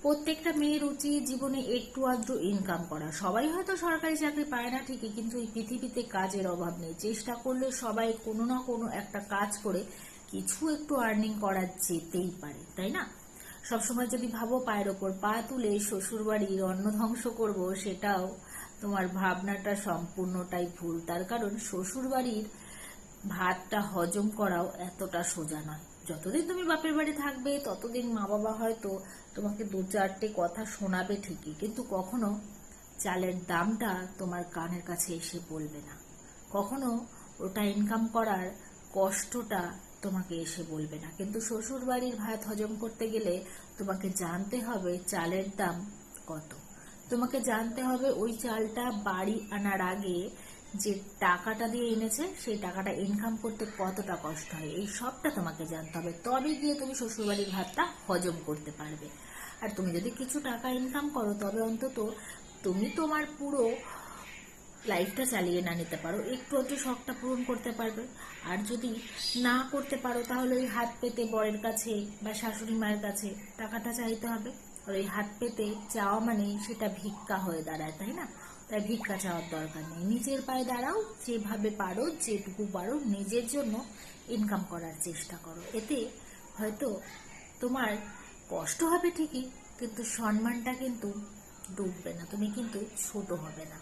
প্রত্যেকটা মেয়ের উচিত জীবনে একটু আধটু ইনকাম করা। সবাই হয়তো সরকারি চাকরি পায় না ঠিকই, কিন্তু এই পৃথিবীতে কাজের অভাব নেই। চেষ্টা করলে সবাই কোনো না কোনো একটা কাজ করে কিছু একটু আর্নিং করা যেতেই পারে, তাই না? সবসময় যদি ভাবো পায়ের ওপর পা তুলে শ্বশুর বাড়ির অন্ন ধ্বংস করবো, সেটাও তোমার ভাবনাটা সম্পূর্ণটাই ভুল। তার কারণ শ্বশুর বাড়ির ভাতটা হজম করাও এতটা সোজা নয়। যতদিন তুমি বাপের বাড়ি থাকবে ততদিন মা বাবা হয়তো তোমাকে দু চারটে কথা শোনাবে ঠিকই, কিন্তু কখনো চালের দামটা তোমার কানের কাছে এসে বলবে না। কখনো ওটা ইনকাম করার কষ্টটা তোমাকে এসে বলবে না। কিন্তু শ্বশুর বাড়ির ভাত হজম করতে গেলে তোমাকে জানতে হবে চালের দাম কত। তোমাকে জানতে হবে ওই চালটা বাড়ি আনার আগে যে টাকাটা দিয়ে এনেছে সেই টাকাটা ইনকাম করতে কতটা কষ্ট হয়, এই সবটা তোমাকে জানতে হবে। তবে গিয়ে তুমি শ্বশুরবাড়ির ভাতটা হজম করতে পারবে। আর তুমি যদি কিছু টাকা ইনকাম করো, তবে অন্তত তুমি তোমার পুরো লাইফটা চালিয়ে না নিতে পারো, একটু একটু শখটা পূরণ করতে পারবে। আর যদি না করতে পারো, তাহলে ওই হাত পেতে বরের কাছে বা শাশুড়ি মায়ের কাছে টাকাটা চাইতে হবে। আর ওই হাত পেতে চাওয়া মানে সেটা ভিক্ষা হয়ে দাঁড়ায়, তাই না? তাই ভিক্ষা চাওয়ার দরকার নেই। নিজের পায়ে দাঁড়াও, যেভাবে পারো যেটুকু পারো নিজের জন্য ইনকাম করার চেষ্টা করো। এতে হয়তো তোমার কষ্ট হবে ঠিকই, কিন্তু সম্মানটা কিন্তু ডুববে না, তুমি কিন্তু ছোট হবে না।